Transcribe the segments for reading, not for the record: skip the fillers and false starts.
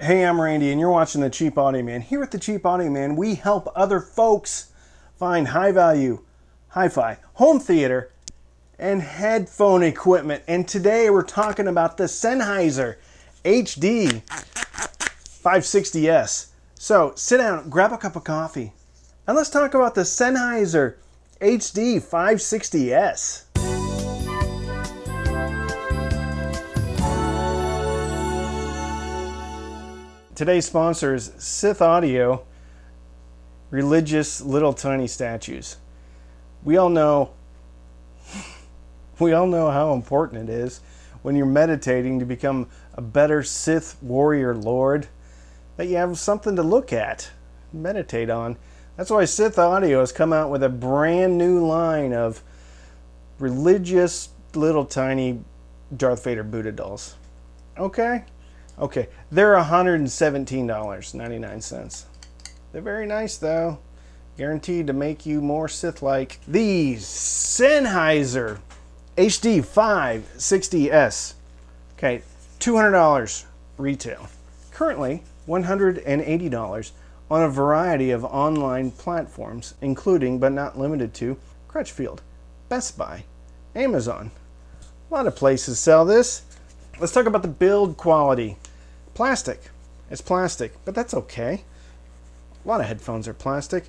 Hey, I'm Randy, and you're watching The Cheap Audio Man. Here at The Cheap Audio Man, we help other folks find high-value, hi-fi, home theater, and headphone equipment. And today we're talking about the Sennheiser HD560s. So sit down, grab a cup of coffee, and let's talk about the Sennheiser HD560s. Today's sponsor is Sith Audio Religious Little Tiny Statues. We all know how important it is when you're meditating to become a better Sith warrior lord, that you have something to look at, meditate on. That's why Sith Audio has come out with a brand new line of religious little tiny Darth Vader Buddha dolls. Okay, they're $117.99. They're very nice though, guaranteed to make you more Sith-like. The Sennheiser HD560s. Okay, $200 retail. Currently $180 on a variety of online platforms, including but not limited to Crutchfield, Best Buy, Amazon. A lot of places sell this. Let's talk about the build quality. Plastic. It's plastic, but that's okay. A lot of headphones are plastic.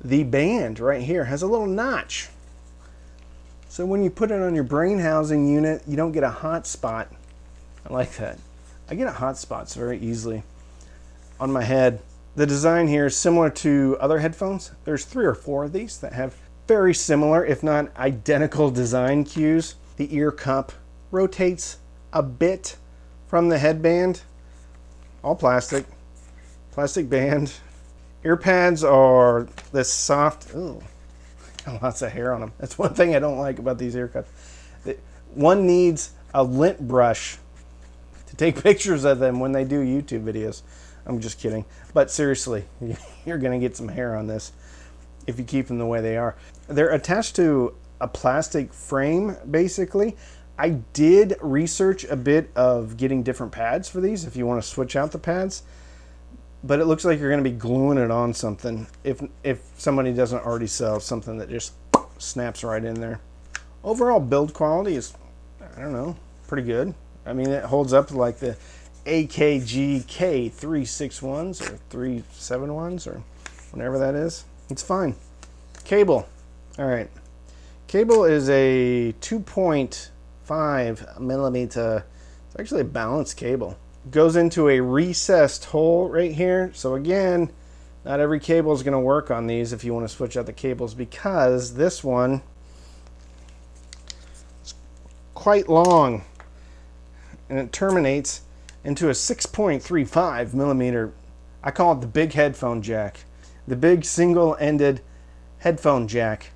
The band right here has a little notch. So when you put it on your brain housing unit, you don't get a hot spot. I like that. I get a hot spots very easily on my head. The design here is similar to other headphones. There's 3 or 4 of these that have very similar, if not identical, design cues. The ear cup rotates a bit from the headband. All plastic band. Ear pads are this soft, lots of hair on them. That's one thing I don't like about these ear cups. One needs a lint brush to take pictures of them when they do YouTube videos. I'm just kidding. But seriously, you're gonna get some hair on this if you keep them the way they are. They're attached to a plastic frame, basically. I did research a bit of getting different pads for these if you want to switch out the pads, but it looks like you're going to be gluing it on something if somebody doesn't already sell something that just snaps right in there. Overall build quality is, I don't know, pretty good. I mean, it holds up like the AKG K361s or 371s or whatever that is. It's fine. Cable. All right. Cable is a 2.5 millimeter. It's actually a balanced cable. It goes into a recessed hole right here. So again, not every cable is going to work on these if you want to switch out the cables, because this one is quite long and it terminates into a 6.35 millimeter. I call it the big headphone jack, the big single-ended headphone jack.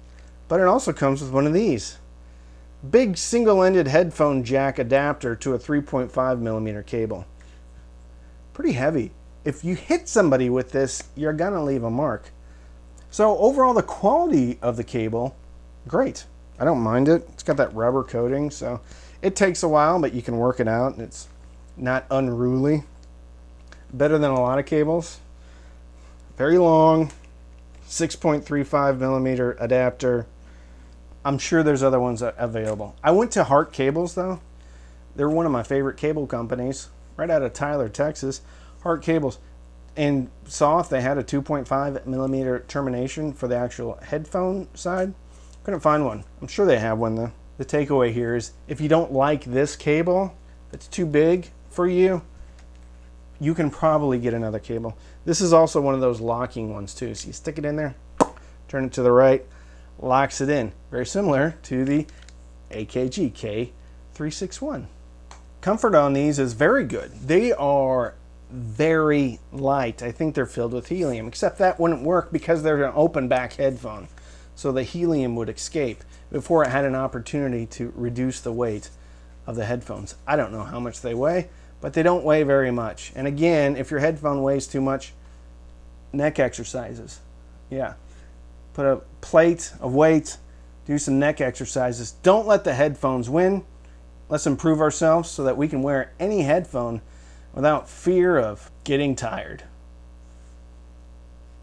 But it also comes with one of these. Big single-ended headphone jack adapter to a 3.5 millimeter cable. Pretty heavy. If you hit somebody with this, you're gonna leave a mark. So overall, the quality of the cable, great. I don't mind it. It's got that rubber coating, so it takes a while, but you can work it out, and it's not unruly. Better than a lot of cables. Very long, 6.35 millimeter adapter. I'm sure there's other ones available. I went to Hart Cables though. They're one of my favorite cable companies, right out of Tyler, Texas. Hart Cables, and saw if they had a 2.5 millimeter termination for the actual headphone side. Couldn't find one. I'm sure they have one though. The takeaway here is, if you don't like this cable, it's too big for you, you can probably get another cable. This is also one of those locking ones too. So you stick it in there, turn it to the right, locks it in. Very similar to the AKG K361. Comfort on these is very good. They are very light. I think they're filled with helium, except that wouldn't work because they're an open back headphone. So the helium would escape before it had an opportunity to reduce the weight of the headphones. I don't know how much they weigh, but they don't weigh very much. And again, if your headphone weighs too much, neck exercises. Yeah. Put a plate of weight, do some neck exercises. Don't let the headphones win. Let's improve ourselves so that we can wear any headphone without fear of getting tired.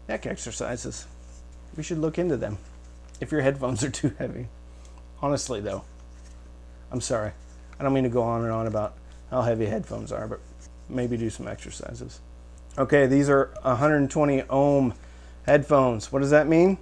Neck exercises. We should look into them if your headphones are too heavy. Honestly, though, I'm sorry. I don't mean to go on and on about how heavy headphones are, but maybe do some exercises. Okay, these are 120 ohm headphones. What does that mean?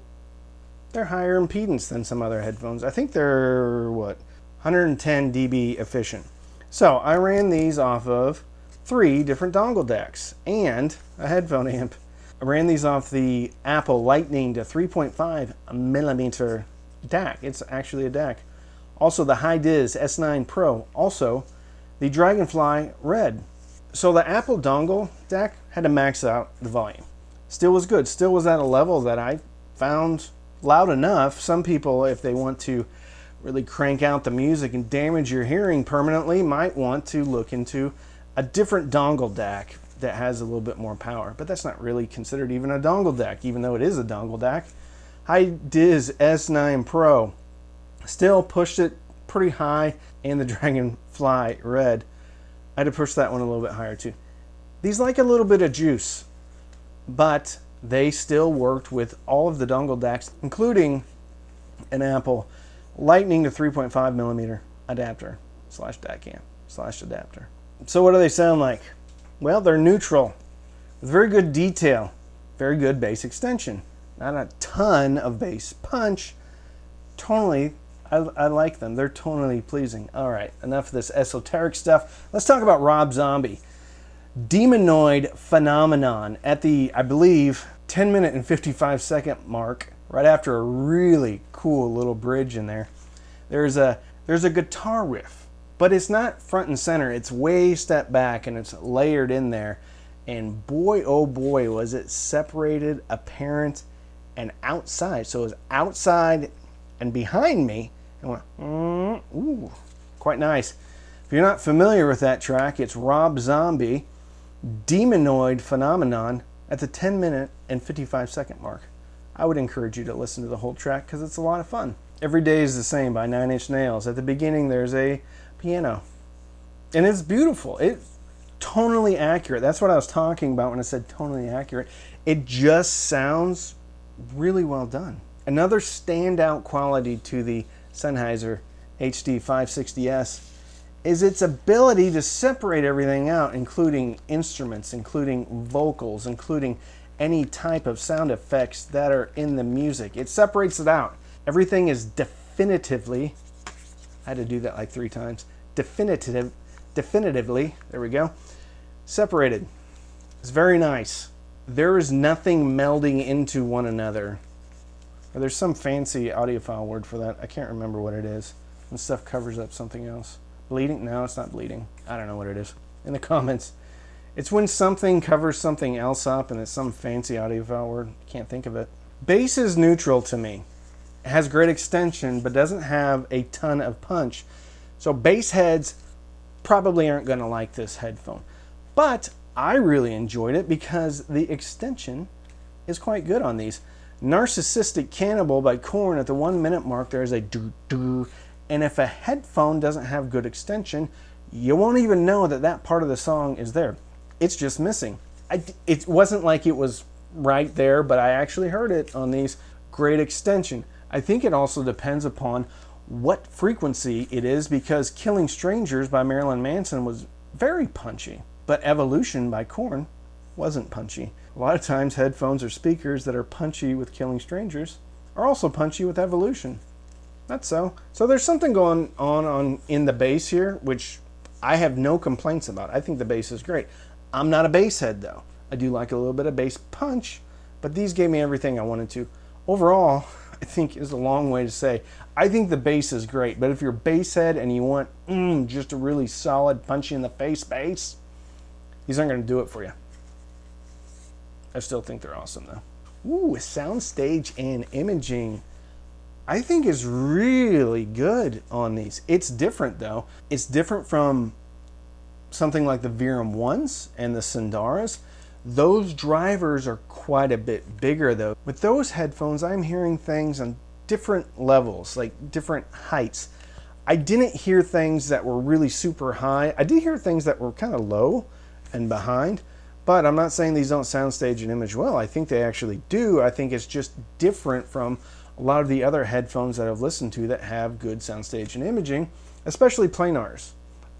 They're higher impedance than some other headphones. I think they're, 110 dB efficient. So I ran these off of 3 different dongle DACs and a headphone amp. I ran these off the Apple Lightning to 3.5 millimeter DAC. It's actually a DAC. Also the Hi-Diz S9 Pro. Also the Dragonfly Red. So the Apple dongle DAC had to max out the volume. Still was good. Still was at a level that I found loud enough. Some people, if they want to really crank out the music and damage your hearing permanently, might want to look into a different dongle DAC that has a little bit more power. But that's not really considered even a dongle DAC, even though it is a dongle DAC. Hi-Diz S9 Pro still pushed it pretty high, and the Dragonfly Red, I had to push that one a little bit higher too. These like a little bit of juice, but they still worked with all of the dongle DACs, including an Apple Lightning to 3.5 millimeter adapter / DAC amp / adapter. So what do they sound like? Well, they're neutral with very good detail, very good bass extension. Not a ton of bass punch. Tonally, I like them. They're tonally pleasing. All right, enough of this esoteric stuff. Let's talk about Rob Zombie. Demonoid Phenomenon at the, I believe, 10 minute and 55 second mark, right after a really cool little bridge in there. There's a guitar riff, but it's not front and center. It's way stepped back and it's layered in there. And boy, oh boy, was it separated, apparent, and outside. So it was outside and behind me, and went, ooh, quite nice. If you're not familiar with that track, it's Rob Zombie, Demonoid Phenomenon, at the 10 minute and 55 second mark. I would encourage you to listen to the whole track because it's a lot of fun. Every Day is the Same by 9 Inch Nails. At the beginning, there's a piano, and it's beautiful. It's tonally accurate. That's what I was talking about when I said tonally accurate. It just sounds really well done. Another standout quality to the Sennheiser HD560s is its ability to separate everything out, including instruments, including vocals, including any type of sound effects that are in the music. It separates it out. Everything is definitively, I had to do that like 3 times, definitively, there we go, separated. It's very nice. There is nothing melding into one another. Or there's some fancy audiophile word for that. I can't remember what it is. And stuff covers up something else. Bleeding? No, it's not bleeding. I don't know what it is. In the comments. It's when something covers something else up and it's some fancy audiophile word. Can't think of it. Bass is neutral to me. It has great extension, but doesn't have a ton of punch. So bass heads probably aren't going to like this headphone. But I really enjoyed it because the extension is quite good on these. Narcissistic Cannibal by Korn at the 1 minute mark, there's a doo-doo. And if a headphone doesn't have good extension, you won't even know that that part of the song is there. It's just missing. It wasn't like it was right there, but I actually heard it on these. Great extension. I think it also depends upon what frequency it is, because Killing Strangers by Marilyn Manson was very punchy, but Evolution by Korn wasn't punchy. A lot of times headphones or speakers that are punchy with Killing Strangers are also punchy with Evolution. That's so. So there's something going on in the bass here, which I have no complaints about. I think the bass is great. I'm not a bass head though. I do like a little bit of bass punch, but these gave me everything I wanted to. Overall, I think is a long way to say, I think the bass is great, but if you're a bass head and you want just a really solid punchy in the face bass, these aren't going to do it for you. I still think they're awesome though. Ooh, soundstage and imaging, I think is really good on these. It's different though. It's different from something like the Virum 1s and the Sundaras. Those drivers are quite a bit bigger though. With those headphones, I'm hearing things on different levels, like different heights. I didn't hear things that were really super high. I did hear things that were kind of low. and behind. But I'm not saying these don't soundstage and image well. I think they actually do. I think it's just different from a lot of the other headphones that I've listened to that have good soundstage and imaging, especially planars.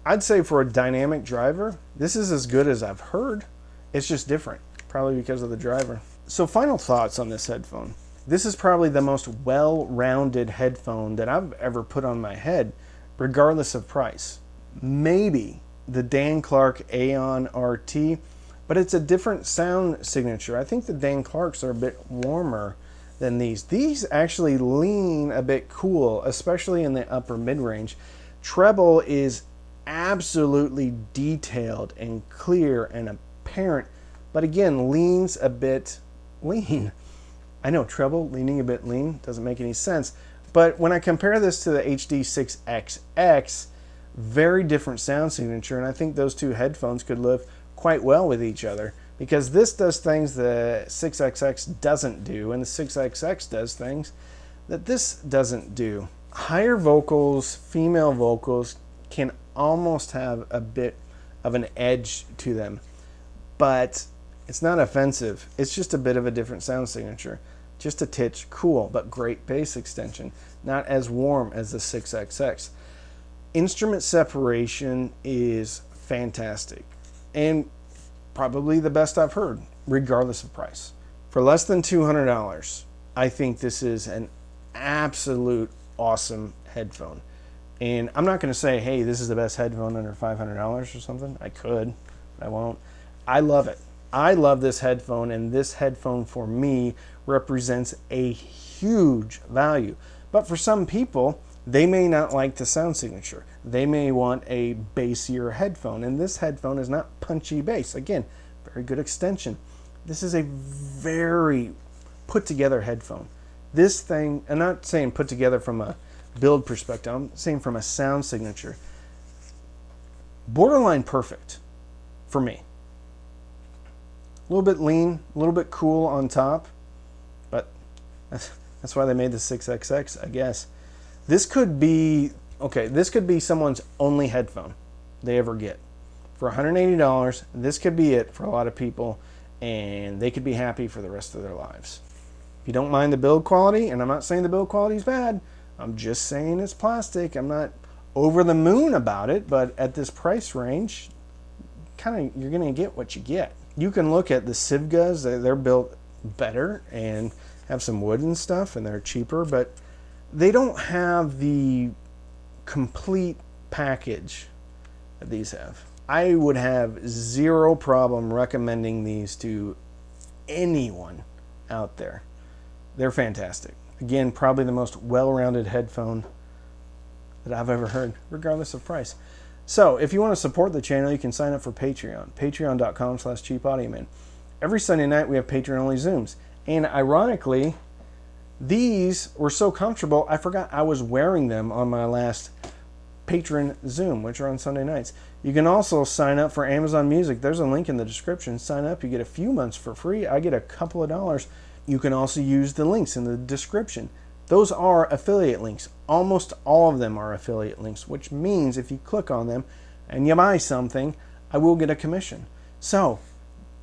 I'd say for a dynamic driver, this is as good as I've heard. It's just different, probably because of the driver. So final thoughts on this headphone. This is probably the most well-rounded headphone that I've ever put on my head, regardless of price. Maybe the Dan Clark Aeon RT, but it's a different sound signature. I think the Dan Clarks are a bit warmer than these. These actually lean a bit cool, especially in the upper mid-range. Treble is absolutely detailed and clear and apparent, but again, leans a bit lean. I know, treble leaning a bit lean doesn't make any sense, but when I compare this to the HD560s, very different sound signature, and I think those two headphones could live quite well with each other, because this does things the 6XX doesn't do, and the 6XX does things that this doesn't do. Higher vocals, female vocals, can almost have a bit of an edge to them, but it's not offensive. It's just a bit of a different sound signature. Just a titch cool, but great bass extension. Not as warm as the 6XX. Instrument separation is fantastic and probably the best I've heard, regardless of price. For less than $200, I think this is an absolute awesome headphone. And I'm not going to say, hey, this is the best headphone under $500 or something. I could, but I won't. I love it. I love this headphone, and this headphone for me represents a huge value. But for some people, they may not like the sound signature. They may want a bassier headphone, and this headphone is not punchy bass. Again, very good extension. This is a very put together headphone. This thing, I'm not saying put together from a build perspective, I'm saying from a sound signature, borderline perfect for me. A little bit lean, a little bit cool on top, but that's why they made the 6XX, I guess. This could be, okay, this could be someone's only headphone they ever get. For $180, this could be it for a lot of people, and they could be happy for the rest of their lives. If you don't mind the build quality, and I'm not saying the build quality is bad, I'm just saying it's plastic. I'm not over the moon about it, but at this price range, kind of, you're going to get what you get. You can look at the Sivgas, they're built better and have some wood and stuff, and they're cheaper, but they don't have the complete package that these have. I would have zero problem recommending these to anyone out there. They're fantastic. Again, probably the most well-rounded headphone that I've ever heard, regardless of price. So, if you want to support the channel, you can sign up for Patreon. Patreon.com/cheapaudioman. Every Sunday night, we have Patreon-only Zooms. And ironically, these were so comfortable, I forgot I was wearing them on my last Patron Zoom, which are on Sunday nights. You can also sign up for Amazon Music. There's a link in the description. Sign up. You get a few months for free. I get a couple of dollars. You can also use the links in the description. Those are affiliate links. Almost all of them are affiliate links, which means if you click on them and you buy something, I will get a commission. So,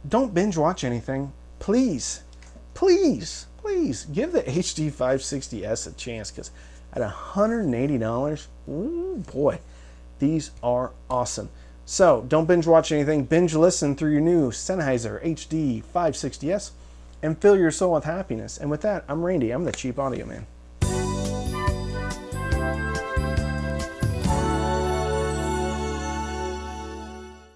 don't binge watch anything. Please, please, please give the HD560s a chance, because at $180, ooh boy, these are awesome. So, don't binge watch anything. Binge listen through your new Sennheiser HD560s and fill your soul with happiness. And with that, I'm Randy. I'm the Cheap Audio Man.